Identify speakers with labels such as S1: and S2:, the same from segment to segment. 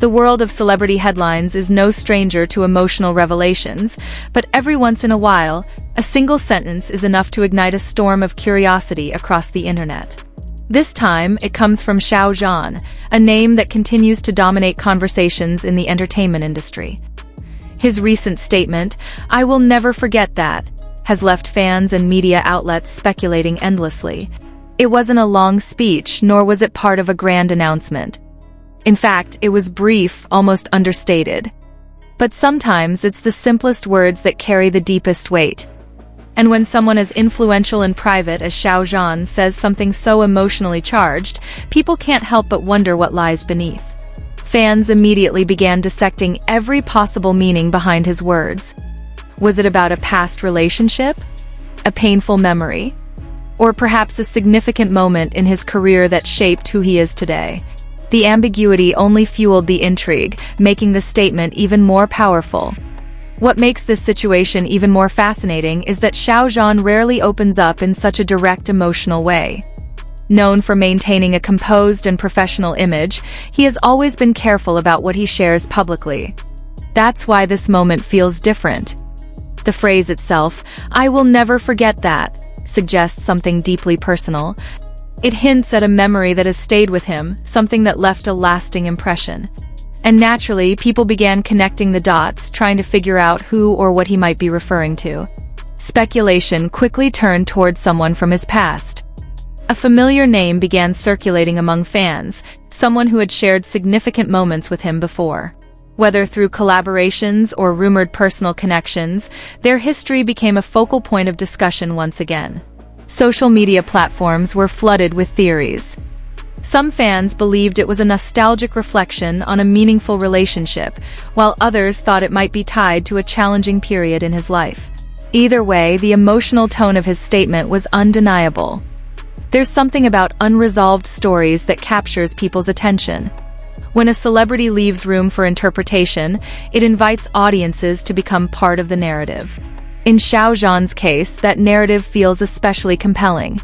S1: The world of celebrity headlines is no stranger to emotional revelations, but every once in a while, a single sentence is enough to ignite a storm of curiosity across the internet. This time, it comes from Xiao Zhan, a name that continues to dominate conversations in the entertainment industry. His recent statement, "I will never forget that," has left fans and media outlets speculating endlessly. It wasn't a long speech, nor was it part of a grand announcement. In fact, it was brief, almost understated. But sometimes it's the simplest words that carry the deepest weight. And when someone as influential and private as Xiao Zhan says something so emotionally charged, people can't help but wonder what lies beneath. Fans immediately began dissecting every possible meaning behind his words. Was it about a past relationship? A painful memory? Or perhaps a significant moment in his career that shaped who he is today? The ambiguity only fueled the intrigue, making the statement even more powerful. What makes this situation even more fascinating is that Xiao Zhan rarely opens up in such a direct emotional way. Known for maintaining a composed and professional image, he has always been careful about what he shares publicly. That's why this moment feels different. The phrase itself, "I will never forget that," suggests something deeply personal. It hints at a memory that has stayed with him, something that left a lasting impression. And naturally, people began connecting the dots, trying to figure out who or what he might be referring to. Speculation quickly turned towards someone from his past. A familiar name began circulating among fans, someone who had shared significant moments with him before. Whether through collaborations or rumored personal connections, their history became a focal point of discussion once again. Social media platforms were flooded with theories. Some fans believed it was a nostalgic reflection on a meaningful relationship, while others thought it might be tied to a challenging period in his life. Either way, the emotional tone of his statement was undeniable. There's something about unresolved stories that captures people's attention. When a celebrity leaves room for interpretation, it invites audiences to become part of the narrative. In Xiao Zhan's case, that narrative feels especially compelling.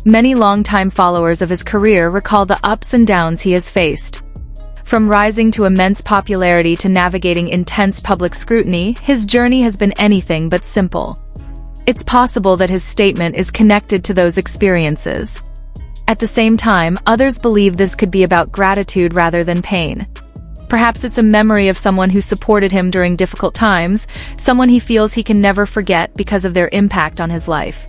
S1: Many longtime followers of his career recall the ups and downs he has faced. From rising to immense popularity to navigating intense public scrutiny, his journey has been anything but simple. It's possible that his statement is connected to those experiences. At the same time, others believe this could be about gratitude rather than pain. Perhaps it's a memory of someone who supported him during difficult times, someone he feels he can never forget because of their impact on his life.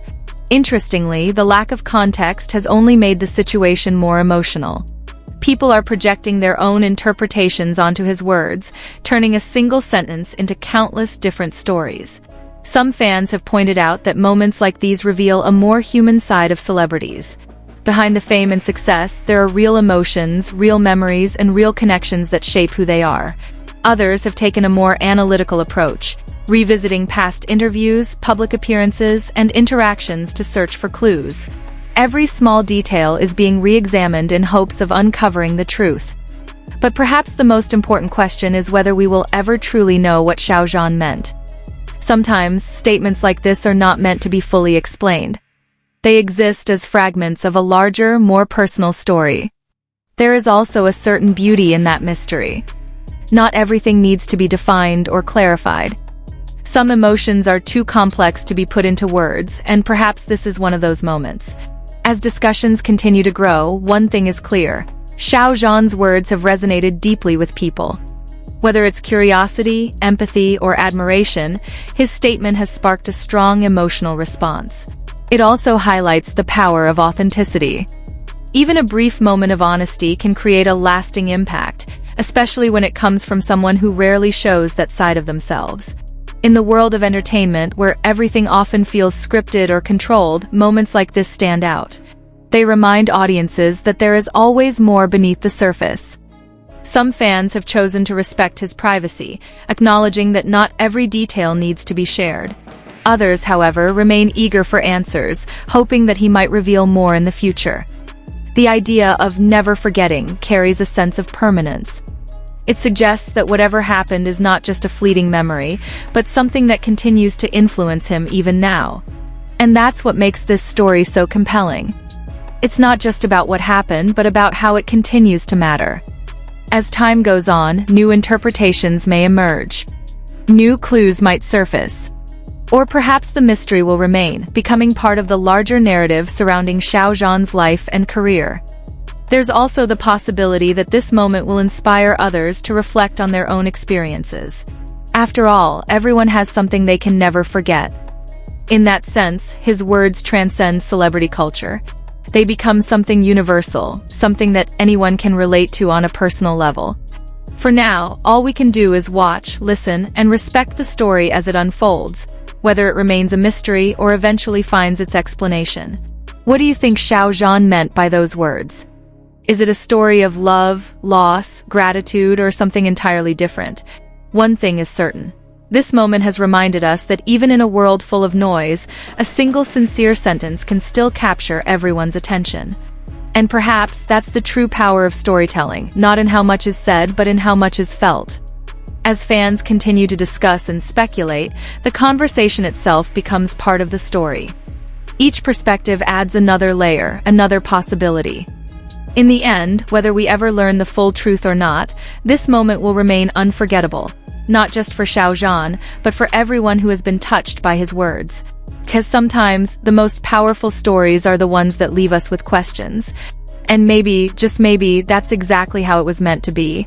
S1: Interestingly, the lack of context has only made the situation more emotional. People are projecting their own interpretations onto his words, turning a single sentence into countless different stories. Some fans have pointed out that moments like these reveal a more human side of celebrities. Behind the fame and success, there are real emotions, real memories, and real connections that shape who they are. Others have taken a more analytical approach, revisiting past interviews, public appearances, and interactions to search for clues. Every small detail is being re-examined in hopes of uncovering the truth. But perhaps the most important question is whether we will ever truly know what Xiao Zhan meant. Sometimes, statements like this are not meant to be fully explained. They exist as fragments of a larger, more personal story. There is also a certain beauty in that mystery. Not everything needs to be defined or clarified. Some emotions are too complex to be put into words, and perhaps this is one of those moments. As discussions continue to grow, one thing is clear. Xiao Zhan's words have resonated deeply with people. Whether it's curiosity, empathy, or admiration, his statement has sparked a strong emotional response. It also highlights the power of authenticity. Even a brief moment of honesty can create a lasting impact, especially when it comes from someone who rarely shows that side of themselves. In the world of entertainment, where everything often feels scripted or controlled, moments like this stand out. They remind audiences that there is always more beneath the surface. Some fans have chosen to respect his privacy, acknowledging that not every detail needs to be shared. Others, however, remain eager for answers, hoping that he might reveal more in the future. The idea of never forgetting carries a sense of permanence. It suggests that whatever happened is not just a fleeting memory, but something that continues to influence him even now. And that's what makes this story so compelling. It's not just about what happened, but about how it continues to matter. As time goes on, new interpretations may emerge. New clues might surface. Or perhaps the mystery will remain, becoming part of the larger narrative surrounding Xiao Zhan's life and career. There's also the possibility that this moment will inspire others to reflect on their own experiences. After all, everyone has something they can never forget. In that sense, his words transcend celebrity culture. They become something universal, something that anyone can relate to on a personal level. For now, all we can do is watch, listen, and respect the story as it unfolds, whether it remains a mystery or eventually finds its explanation. What do you think Xiao Zhan meant by those words? Is it a story of love, loss, gratitude, or something entirely different? One thing is certain. This moment has reminded us that even in a world full of noise, a single sincere sentence can still capture everyone's attention. And perhaps that's the true power of storytelling, not in how much is said, but in how much is felt. As fans continue to discuss and speculate, the conversation itself becomes part of the story. Each perspective adds another layer, another possibility. In the end, whether we ever learn the full truth or not, this moment will remain unforgettable, not just for Xiao Zhan, but for everyone who has been touched by his words. Because sometimes, the most powerful stories are the ones that leave us with questions. And maybe, just maybe, that's exactly how it was meant to be.